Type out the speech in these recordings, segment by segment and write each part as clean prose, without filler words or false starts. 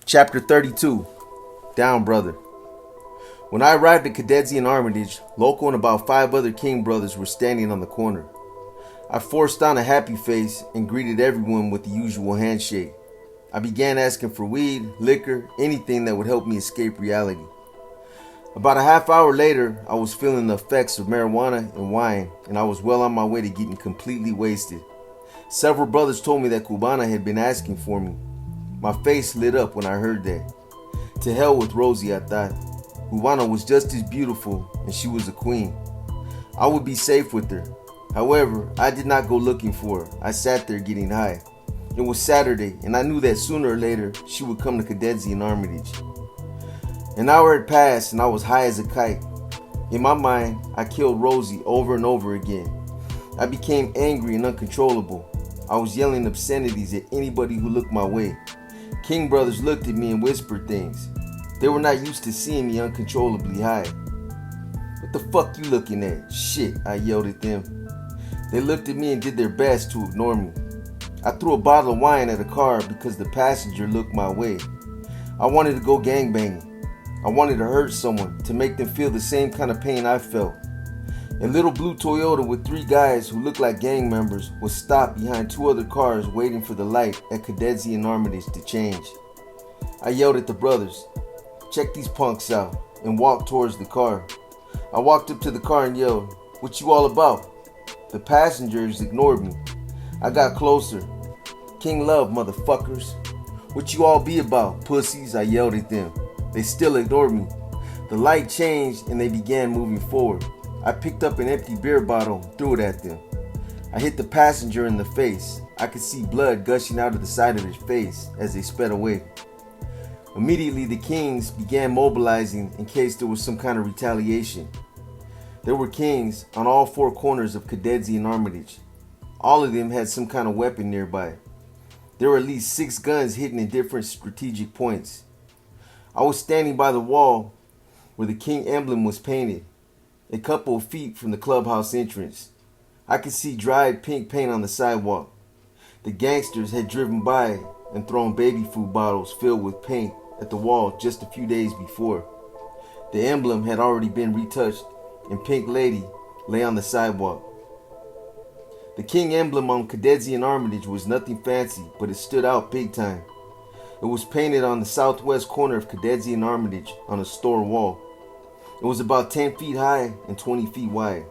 Chapter 32. Down, brother. When I arrived at Cadetsy and Armitage, Loco and about 5 other King brothers were standing on the corner. I forced on a happy face and greeted everyone with the usual handshake. I began asking for weed, liquor, anything that would help me escape reality. About a half hour later, I was feeling the effects of marijuana and wine, and I was well on my way to getting completely wasted. Several brothers told me that Cubana had been asking for me. My face lit up when I heard that. To hell with Rosie, I thought. Cubana was just as beautiful, and she was a queen. I would be safe with her. However, I did not go looking for her. I sat there getting high. It was Saturday, and I knew that sooner or later she would come to Cadetsy and Armitage. An hour had passed, and I was high as a kite. In my mind, I killed Rosie over and over again. I became angry and uncontrollable. I was yelling obscenities at anybody who looked my way. King brothers looked at me and whispered things. They were not used to seeing me uncontrollably high. "What the fuck you looking at?" "Shit," I yelled at them. They looked at me and did their best to ignore me. I threw a bottle of wine at a car because the passenger looked my way. I wanted to go gangbanging. I wanted to hurt someone, to make them feel the same kind of pain I felt. A little blue Toyota with 3 guys who looked like gang members was stopped behind 2 other cars waiting for the light at Cadetsy and Armitage to change. I yelled at the brothers, "Check these punks out," and walked towards the car. I walked up to the car and yelled, "What you all about?" The passengers ignored me. I got closer. "King love, motherfuckers. What you all be about, pussies?" I yelled at them. They still ignored me. The light changed and they began moving forward. I picked up an empty beer bottle and threw it at them. I hit the passenger in the face. I could see blood gushing out of the side of his face as they sped away. Immediately, the Kings began mobilizing in case there was some kind of retaliation. There were Kings on all 4 corners of Cadetsy and Armitage. All of them had some kind of weapon nearby. There were at least 6 guns hidden in different strategic points. I was standing by the wall where the King emblem was painted, a couple of feet from the clubhouse entrance. I could see dried pink paint on the sidewalk. The gangsters had driven by and thrown baby food bottles filled with paint at the wall just a few days before. The emblem had already been retouched and Pink Lady lay on the sidewalk. The King emblem on Cadetsy and Armitage was nothing fancy, but it stood out big time. It was painted on the southwest corner of Cadetsy and Armitage on a store wall. It was about 10 feet high and 20 feet wide.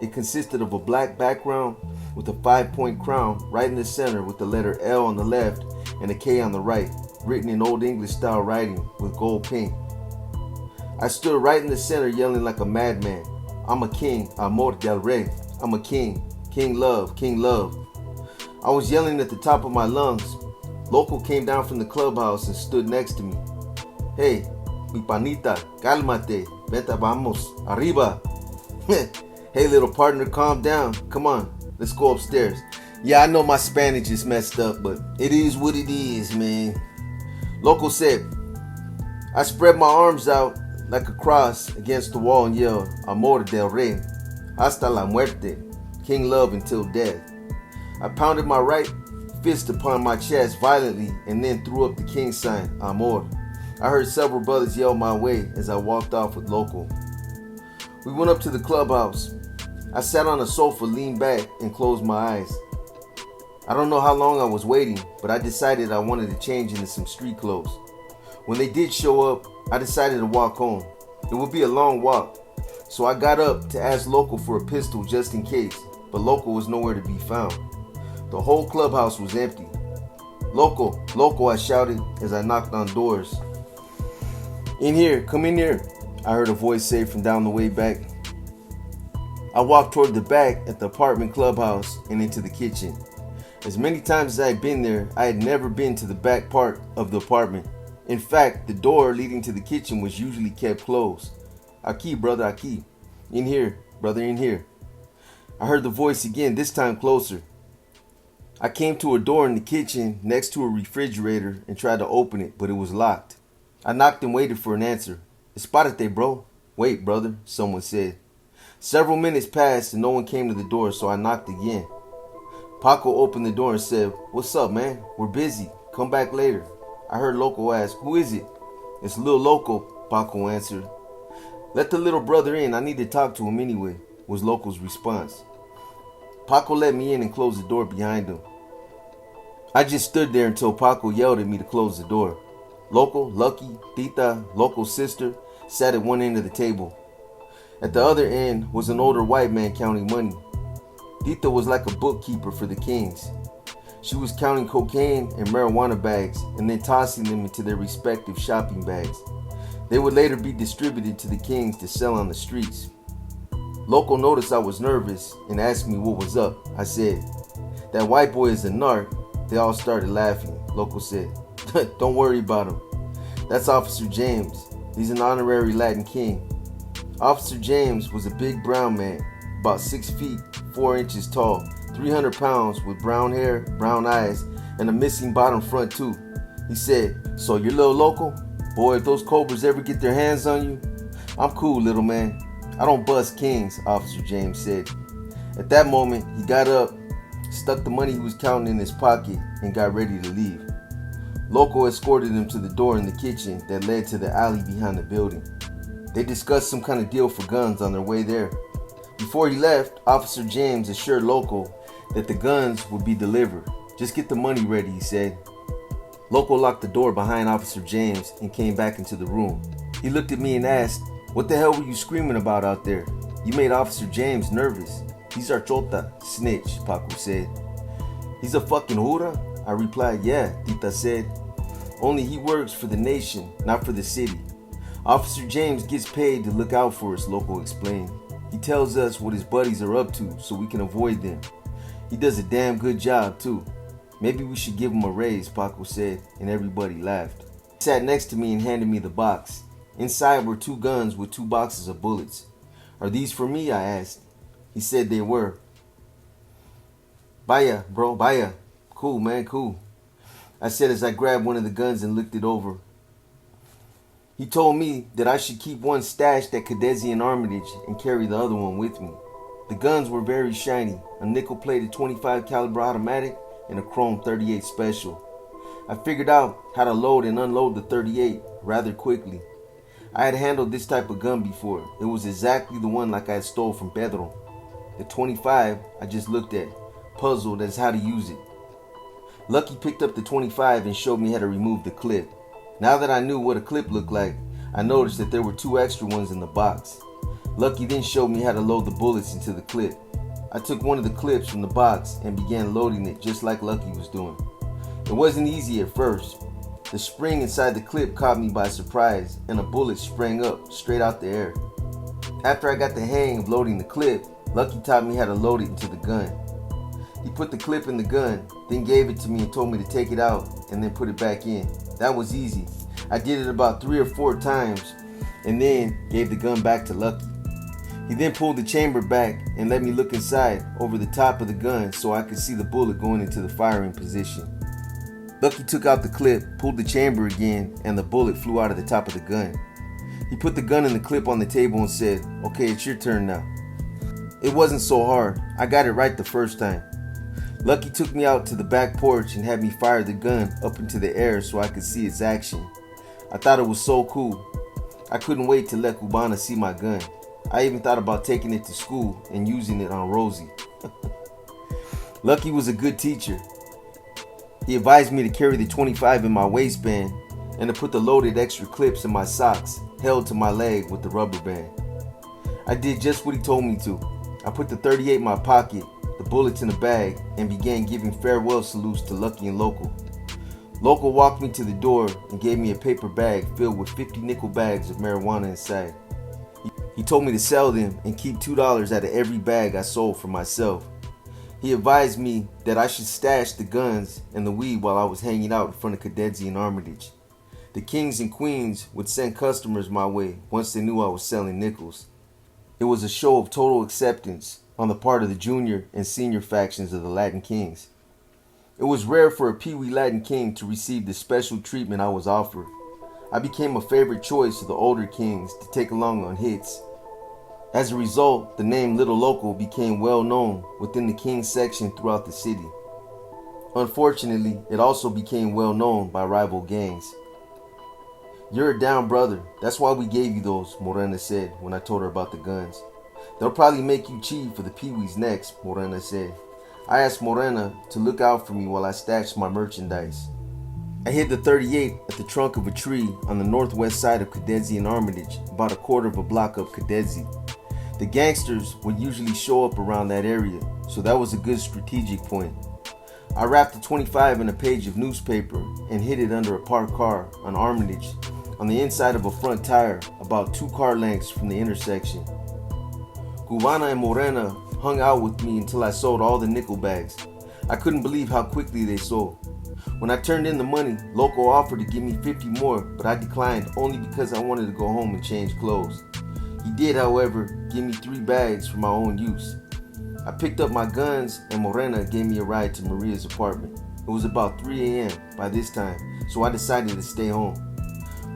It consisted of a black background with a 5-point crown right in the center with the letter L on the left and a K on the right, written in Old English style writing with gold paint. I stood right in the center yelling like a madman. "I'm a king, amor del rey. I'm a king, king love, king love." I was yelling at the top of my lungs. Loco came down from the clubhouse and stood next to me. "Hey, mi panita, cálmate. Vete, vamos, arriba." "Hey, little partner, calm down. Come on, let's go upstairs." Yeah, I know my Spanish is messed up, but it is what it is, man. Loco said. I spread my arms out like a cross against the wall and yelled, "Amor del rey, hasta la muerte, king love until death." I pounded my right fist upon my chest violently and then threw up the king sign, Amor. I heard several brothers yell my way as I walked off with Loco. We went up to the clubhouse. I sat on a sofa, leaned back, and closed my eyes. I don't know how long I was waiting, but I decided I wanted to change into some street clothes. When they did show up, I decided to walk home. It would be a long walk, so I got up to ask Loco for a pistol just in case, but Loco was nowhere to be found. The whole clubhouse was empty. "Loco, Loco," I shouted as I knocked on doors. "In here, come in here," I heard a voice say from down the way back. I walked toward the back at the apartment clubhouse and into the kitchen. As many times as I had been there, I had never been to the back part of the apartment. In fact, the door leading to the kitchen was usually kept closed. "Aquí, brother, aquí. In here, brother, in here." I heard the voice again, this time closer. I came to a door in the kitchen next to a refrigerator and tried to open it, but it was locked. I knocked and waited for an answer. "Espárate, bro." "Wait, brother," someone said. Several minutes passed and no one came to the door, so I knocked again. Paco opened the door and said, "What's up, man? We're busy. Come back later." I heard Loco ask, "Who is it?" "It's Lil Loco," Paco answered. "Let the little brother in. I need to talk to him anyway," was Loco's response. Paco let me in and closed the door behind him. I just stood there until Paco yelled at me to close the door. Loco, Lucky, Tita, Loco's sister, sat at one end of the table. At the other end was an older white man counting money. Tita was like a bookkeeper for the Kings. She was counting cocaine and marijuana bags and then tossing them into their respective shopping bags. They would later be distributed to the Kings to sell on the streets. Loco noticed I was nervous and asked me what was up. I said, "That white boy is a narc." They all started laughing. Loco said, "Don't worry about him. That's Officer James. He's an honorary Latin king." Officer James was a big brown man, about 6 feet, 4 inches tall, 300 pounds with brown hair, brown eyes, and a missing bottom front tooth. He said, "So you're Lil Loco? Boy, if those cobras ever get their hands on you." "I'm cool, little man. I don't bust kings," Officer James said. At that moment, he got up, stuck the money he was counting in his pocket, and got ready to leave. Loco escorted him to the door in the kitchen that led to the alley behind the building. They discussed some kind of deal for guns on their way there. Before he left, Officer James assured Loco that the guns would be delivered. "Just get the money ready," he said. Loco locked the door behind Officer James and came back into the room. He looked at me and asked, "What the hell were you screaming about out there? You made Officer James nervous." "He's our chota, snitch," Paco said. "He's a fucking hura?" I replied. "Yeah," Tita said. "Only he works for the nation, not for the city. Officer James gets paid to look out for us," Loco explained. "He tells us what his buddies are up to so we can avoid them. He does a damn good job too. Maybe we should give him a raise," Paco said, and everybody laughed. He sat next to me and handed me the box. Inside were 2 guns with 2 boxes of bullets. "Are these for me?" I asked. He said they were. "Vaya, bro, vaya. Cool, man, cool," I said as I grabbed one of the guns and looked it over. He told me that I should keep one stashed at Cadezi and Armitage and carry the other one with me. The guns were very shiny, a nickel-plated 25 caliber automatic and a chrome 38 special. I figured out how to load and unload the 38 rather quickly. I had handled this type of gun before. It was exactly the one like I had stole from Pedro. The 25 I just looked at, puzzled as how to use it. Lucky picked up the 25 and showed me how to remove the clip. Now that I knew what a clip looked like, I noticed that there were 2 extra ones in the box. Lucky then showed me how to load the bullets into the clip. I took one of the clips from the box and began loading it just like Lucky was doing. It wasn't easy at first. The spring inside the clip caught me by surprise and a bullet sprang up straight out the air. After I got the hang of loading the clip, Lucky taught me how to load it into the gun. He put the clip in the gun, then gave it to me and told me to take it out and then put it back in. That was easy. I did it about 3 or 4 times and then gave the gun back to Lucky. He then pulled the chamber back and let me look inside over the top of the gun so I could see the bullet going into the firing position. Lucky took out the clip, pulled the chamber again, and the bullet flew out of the top of the gun. He put the gun and the clip on the table and said, "Okay, it's your turn now." It wasn't so hard. I got it right the first time. Lucky took me out to the back porch and had me fire the gun up into the air so I could see its action. I thought it was so cool. I couldn't wait to let Cubana see my gun. I even thought about taking it to school and using it on Rosie. Lucky was a good teacher. He advised me to carry the 25 in my waistband and to put the loaded extra clips in my socks, held to my leg with the rubber band. I did just what he told me to. I put the 38 in my pocket, the bullets in a bag, and began giving farewell salutes to Lucky and Loco. Loco walked me to the door and gave me a paper bag filled with 50 nickel bags of marijuana inside. He told me to sell them and keep $2 out of every bag I sold for myself. He advised me that I should stash the guns and the weed while I was hanging out in front of Cadezi and Armitage. The kings and queens would send customers my way once they knew I was selling nickels. It was a show of total acceptance on the part of the junior and senior factions of the Latin Kings. It was rare for a Pee-wee Latin King to receive the special treatment I was offered. I became a favorite choice of the older kings to take along on hits. As a result, the name Little Loco became well known within the King section throughout the city. Unfortunately, it also became well known by rival gangs. "You're a down brother. That's why we gave you those," Morena said when I told her about the guns. "They'll probably make you chief for the Pee-wees next," Morena said. I asked Morena to look out for me while I stashed my merchandise. I hid the .38 at the trunk of a tree on the northwest side of Cadezi and Armitage, about a quarter of a block up Cadezi. The gangsters would usually show up around that area, so that was a good strategic point. I wrapped the .25 in a page of newspaper and hid it under a parked car on Armitage on the inside of a front tire about 2 car lengths from the intersection. Cubana and Morena hung out with me until I sold all the nickel bags. I couldn't believe how quickly they sold. When I turned in the money, Loco offered to give me 50 more, but I declined only because I wanted to go home and change clothes. He did, however, give me 3 bags for my own use. I picked up my guns and Morena gave me a ride to Maria's apartment. It was about 3 a.m. by this time, so I decided to stay home.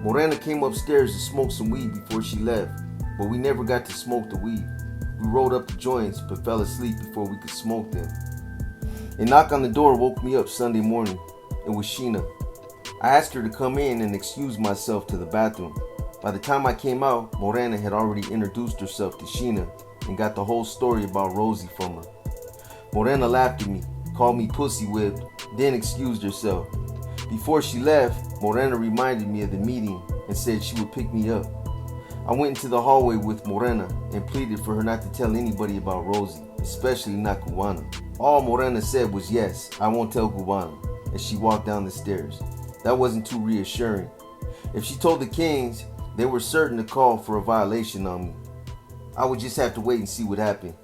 Morena came upstairs to smoke some weed before she left, but we never got to smoke the weed. We rolled up the joints but fell asleep before we could smoke them. A knock on the door woke me up Sunday morning. It was Sheena. I asked her to come in and excuse myself to the bathroom. By the time I came out, Morena had already introduced herself to Sheena and got the whole story about Rosie from her. Morena laughed at me, called me pussy whipped, then excused herself. Before she left, Morena reminded me of the meeting and said she would pick me up. I went into the hallway with Morena and pleaded for her not to tell anybody about Rosie, especially not Cubana. All Morena said was yes, I won't tell Cubana, as she walked down the stairs. That wasn't too reassuring. If she told the Kings, they were certain to call for a violation on me. I would just have to wait and see what happened.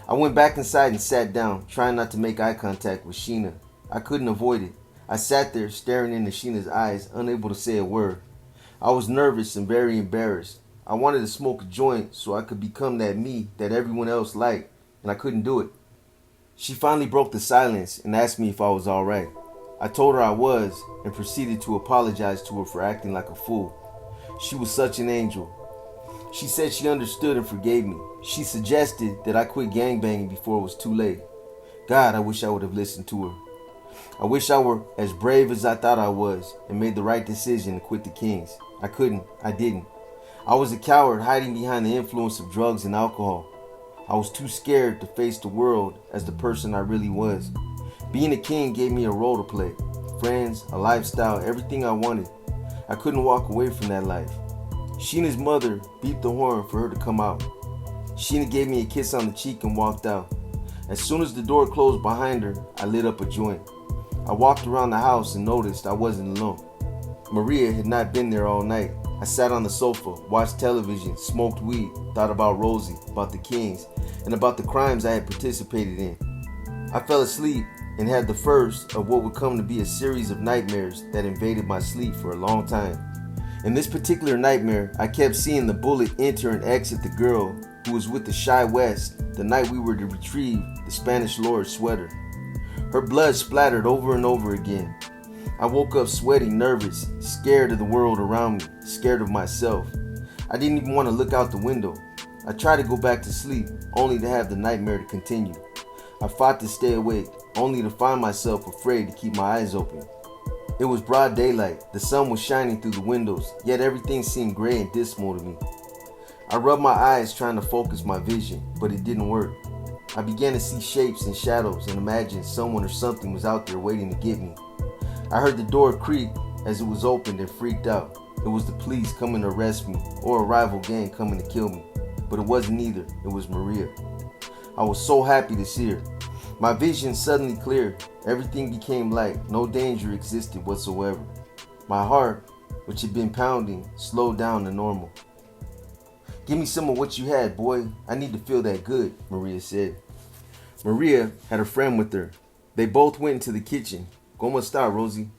I went back inside and sat down, trying not to make eye contact with Sheena. I couldn't avoid it. I sat there staring into Sheena's eyes, unable to say a word. I was nervous and very embarrassed. I wanted to smoke a joint so I could become that me that everyone else liked, and I couldn't do it. She finally broke the silence and asked me if I was alright. I told her I was and proceeded to apologize to her for acting like a fool. She was such an angel. She said she understood and forgave me. She suggested that I quit gangbanging before it was too late. God, I wish I would have listened to her. I wish I were as brave as I thought I was and made the right decision to quit the Kings. I couldn't. I didn't. I was a coward hiding behind the influence of drugs and alcohol. I was too scared to face the world as the person I really was. Being a king gave me a role to play. Friends, a lifestyle, everything I wanted. I couldn't walk away from that life. Sheena's mother beeped the horn for her to come out. Sheena gave me a kiss on the cheek and walked out. As soon as the door closed behind her, I lit up a joint. I walked around the house and noticed I wasn't alone. Maria had not been there all night. I sat on the sofa, watched television, smoked weed, thought about Rosie, about the Kings, and about the crimes I had participated in. I fell asleep and had the first of what would come to be a series of nightmares that invaded my sleep for a long time. In this particular nightmare, I kept seeing the bullet enter and exit the girl who was with the Shy West the night we were to retrieve the Spanish Lord's sweater. Her blood splattered over and over again. I woke up sweating, nervous, scared of the world around me, scared of myself. I didn't even want to look out the window. I tried to go back to sleep, only to have the nightmare to continue. I fought to stay awake, only to find myself afraid to keep my eyes open. It was broad daylight, the sun was shining through the windows, yet everything seemed gray and dismal to me. I rubbed my eyes trying to focus my vision, but it didn't work. I began to see shapes and shadows and imagined someone or something was out there waiting to get me. I heard the door creak as it was opened and freaked out. It was the police coming to arrest me or a rival gang coming to kill me. But it wasn't either, it was Maria. I was so happy to see her. My vision suddenly cleared. Everything became light. No danger existed whatsoever. My heart, which had been pounding, slowed down to normal. "Give me some of what you had, boy. I need to feel that good," Maria said. Maria had a friend with her. They both went into the kitchen. "¿Cómo está, Rosie?"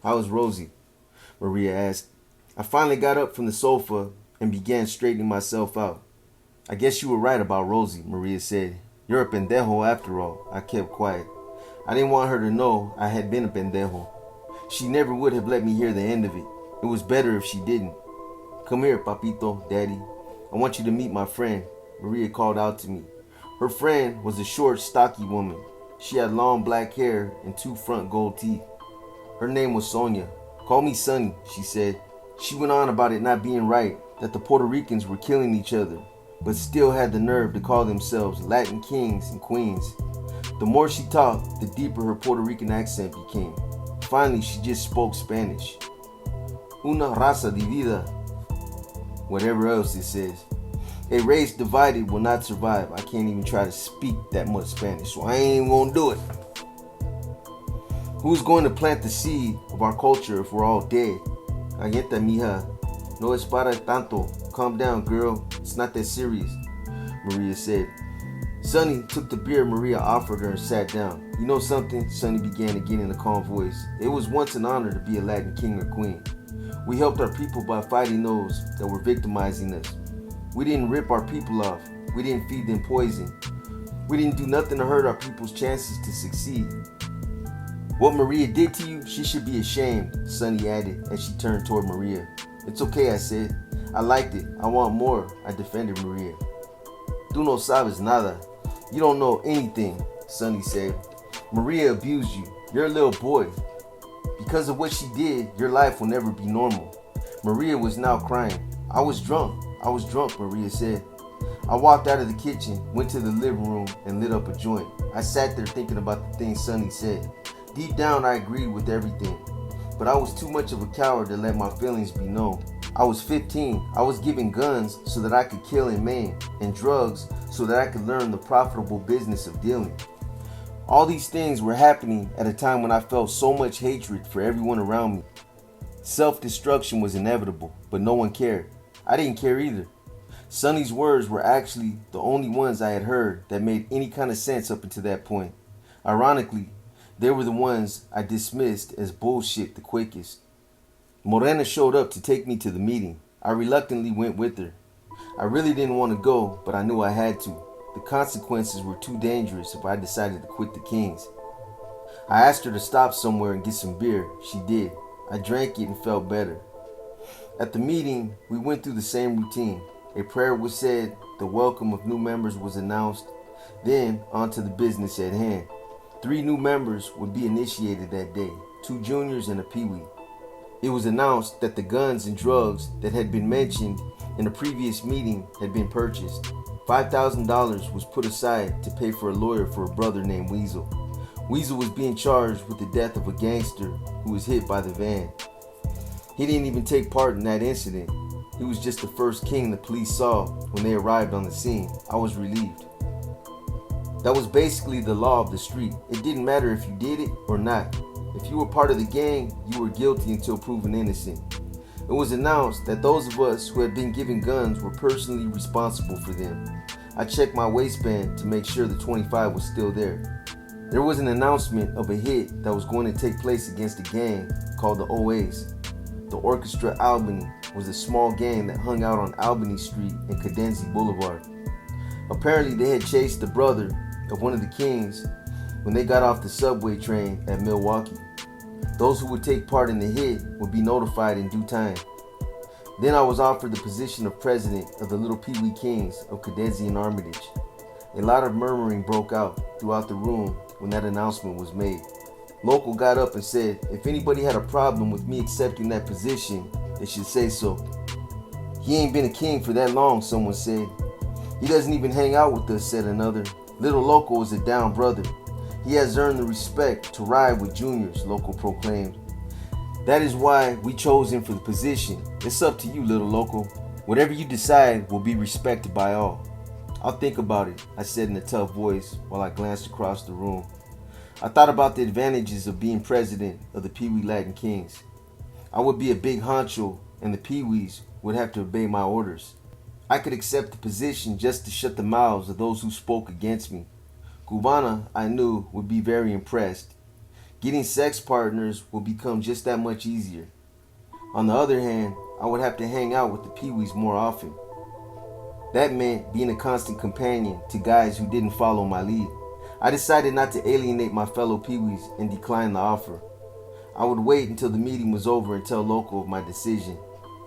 "How is Rosie?" Maria asked. I finally got up from the sofa and began straightening myself out. "I guess you were right about Rosie," Maria said. "You're a pendejo after all." I kept quiet. I didn't want her to know I had been a pendejo. She never would have let me hear the end of it. It was better if she didn't. "Come here, papito, daddy. I want you to meet my friend," Maria called out to me. Her friend was a short, stocky woman. She had long black hair and 2 front gold teeth. Her name was Sonia. "Call me Sonny," she said. She went on about it not being right, that the Puerto Ricans were killing each other, but still had the nerve to call themselves Latin kings and queens. The more she talked, the deeper her Puerto Rican accent became. Finally, she just spoke Spanish. "Una raza dividida," whatever else it says. "A race divided will not survive." I can't even try to speak that much Spanish, so I ain't even gonna do it. "Who's going to plant the seed of our culture if we're all dead?" "Calienta, mija. No es para tanto. Calm down, girl. It's not that serious," Maria said. Sonny took the beer Maria offered her and sat down. "You know something?" Sonny began again in a calm voice. "It was once an honor to be a Latin king or queen. We helped our people by fighting those that were victimizing us. We didn't rip our people off. We didn't feed them poison. We didn't do nothing to hurt our people's chances to succeed. What Maria did to you, she should be ashamed," Sonny added as she turned toward Maria. "It's okay," I said. "I liked it. I want more," I defended Maria. "Tú no sabes nada. You don't know anything," Sonny said. "Maria abused you. You're a little boy. Because of what she did, your life will never be normal." Maria was now crying. I was drunk, Maria said. I walked out of the kitchen, went to the living room, and lit up a joint. I sat there thinking about the things Sonny said. Deep down, I agreed with everything, but I was too much of a coward to let my feelings be known. I was 15. I was given guns so that I could kill and maim, and drugs so that I could learn the profitable business of dealing. All these things were happening at a time when I felt so much hatred for everyone around me. Self-destruction was inevitable, but no one cared. I didn't care either. Sonny's words were actually the only ones I had heard that made any kind of sense up until that point. Ironically, they were the ones I dismissed as bullshit the quickest. Morena showed up to take me to the meeting. I reluctantly went with her. I really didn't want to go, but I knew I had to. The consequences were too dangerous if I decided to quit the Kings. I asked her to stop somewhere and get some beer. She did. I drank it and felt better. At the meeting, we went through the same routine. A prayer was said, the welcome of new members was announced, then on to the business at hand. 3 new members would be initiated that day, 2 juniors and a peewee. It was announced that the guns and drugs that had been mentioned in a previous meeting had been purchased. $5,000 was put aside to pay for a lawyer for a brother named Weasel. Weasel was being charged with the death of a gangster who was hit by the van. He didn't even take part in that incident. He was just the first king the police saw when they arrived on the scene. I was relieved. That was basically the law of the street. It didn't matter if you did it or not. If you were part of the gang, you were guilty until proven innocent. It was announced that those of us who had been given guns were personally responsible for them. I checked my waistband to make sure the 25 was still there. There was an announcement of a hit that was going to take place against a gang called the OAs. The Orchestra Albany was a small gang that hung out on Albany Street and Cadenzi Boulevard. Apparently they had chased the brother of one of the Kings when they got off the subway train at Milwaukee. Those who would take part in the hit would be notified in due time. Then I was offered the position of president of the Little Pee Wee Kings of Cadenzi and Armitage. A lot of murmuring broke out throughout the room when that announcement was made. Local got up and said, if anybody had a problem with me accepting that position, they should say so. He ain't been a king for that long, someone said. He doesn't even hang out with us, said another. Little Loco is a down brother. He has earned the respect to ride with juniors, Loco proclaimed. That is why we chose him for the position. It's up to you, Little Loco. Whatever you decide will be respected by all. I'll think about it, I said in a tough voice while I glanced across the room. I thought about the advantages of being president of the Pee Wee Latin Kings. I would be a big honcho and the Pee Wees would have to obey my orders. I could accept the position just to shut the mouths of those who spoke against me. Cubana, I knew, would be very impressed. Getting sex partners would become just that much easier. On the other hand, I would have to hang out with the Pee Wees more often. That meant being a constant companion to guys who didn't follow my lead. I decided not to alienate my fellow Pee Wees and declined the offer. I would wait until the meeting was over and tell Loco of my decision.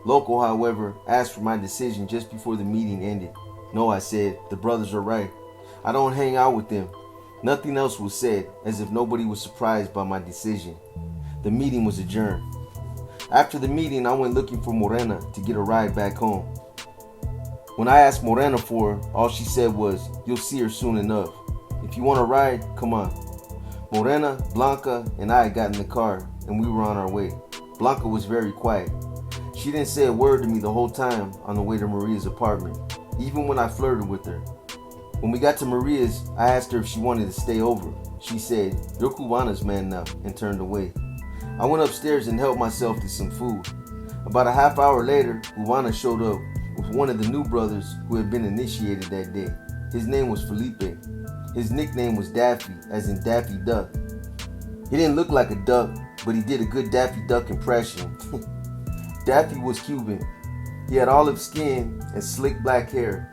Loco, however, asked for my decision just before the meeting ended. No, I said, the brothers are right. I don't hang out with them. Nothing else was said, as if nobody was surprised by my decision. The meeting was adjourned. After the meeting, I went looking for Morena to get a ride back home. When I asked Morena for her, all she said was, "You'll see her soon enough. If you want a ride, come on." Morena, Blanca, and I got in the car, and we were on our way. Blanca was very quiet. She didn't say a word to me the whole time on the way to Maria's apartment, even when I flirted with her. When we got to Maria's, I asked her if she wanted to stay over. She said, "You're Cubana's man now," and turned away. I went upstairs and helped myself to some food. About a half hour later, Cubana showed up with one of the new brothers who had been initiated that day. His name was Felipe. His nickname was Daffy, as in Daffy Duck. He didn't look like a duck, but he did a good Daffy Duck impression. Daffy was Cuban. He had olive skin and slick black hair.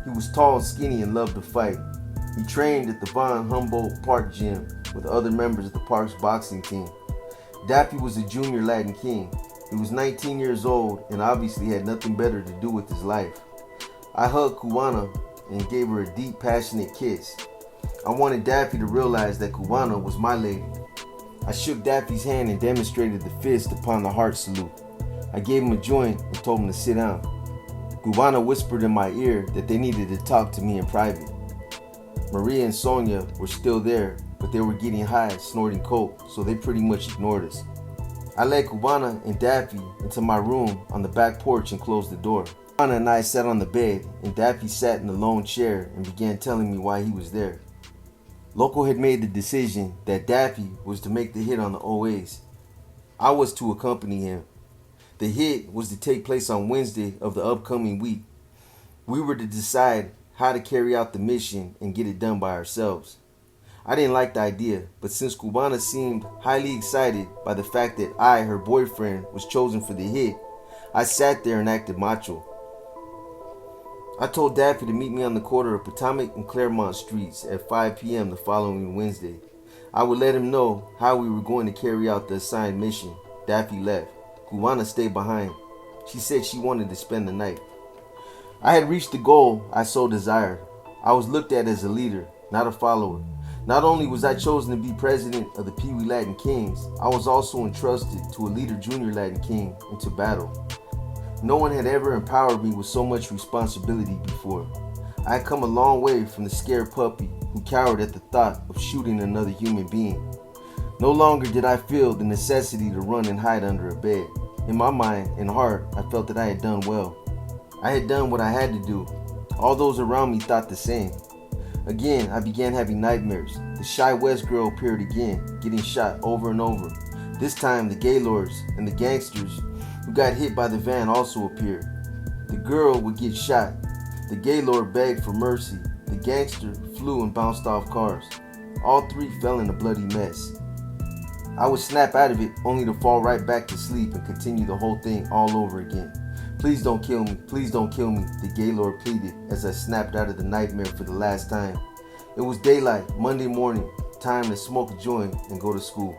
He was tall, skinny, and loved to fight. He trained at the Von Humboldt Park gym with other members of the park's boxing team. Daffy was a junior Latin king. He was 19 years old and obviously had nothing better to do with his life. I hugged Cubana and gave her a deep, passionate kiss. I wanted Daffy to realize that Cubana was my lady. I shook Daffy's hand and demonstrated the fist upon the heart salute. I gave him a joint and told him to sit down. Cubana whispered in my ear that they needed to talk to me in private. Maria and Sonia were still there, but they were getting high, snorting coke, so they pretty much ignored us. I led Cubana and Daffy into my room on the back porch and closed the door. Cubana and I sat on the bed, and Daffy sat in the lone chair and began telling me why he was there. Loco had made the decision that Daffy was to make the hit on the OAs. I was to accompany him. The hit was to take place on Wednesday of the upcoming week. We were to decide how to carry out the mission and get it done by ourselves. I didn't like the idea, but since Cubana seemed highly excited by the fact that I, her boyfriend, was chosen for the hit, I sat there and acted macho. I told Daffy to meet me on the corner of Potomac and Claremont Streets at 5 p.m. the following Wednesday. I would let him know how we were going to carry out the assigned mission. Daffy left. Cubana stayed behind. She said she wanted to spend the night. I had reached the goal I so desired. I was looked at as a leader, not a follower. Not only was I chosen to be president of the Pee Wee Latin Kings, I was also entrusted to a leader junior Latin King into battle. No one had ever empowered me with so much responsibility before. I had come a long way from the scared puppy who cowered at the thought of shooting another human being. No longer did I feel the necessity to run and hide under a bed. In my mind and heart, I felt that I had done well. I had done what I had to do. All those around me thought the same. Again, I began having nightmares. The Shy West girl appeared again, getting shot over and over. This time, the Gaylords and the gangsters who got hit by the van also appeared. The girl would get shot. The Gaylord begged for mercy. The gangster flew and bounced off cars. All three fell in a bloody mess. I would snap out of it only to fall right back to sleep and continue the whole thing all over again. "Please don't kill me, please don't kill me," the Gaylord pleaded as I snapped out of the nightmare for the last time. It was daylight, Monday morning, time to smoke a joint and go to school.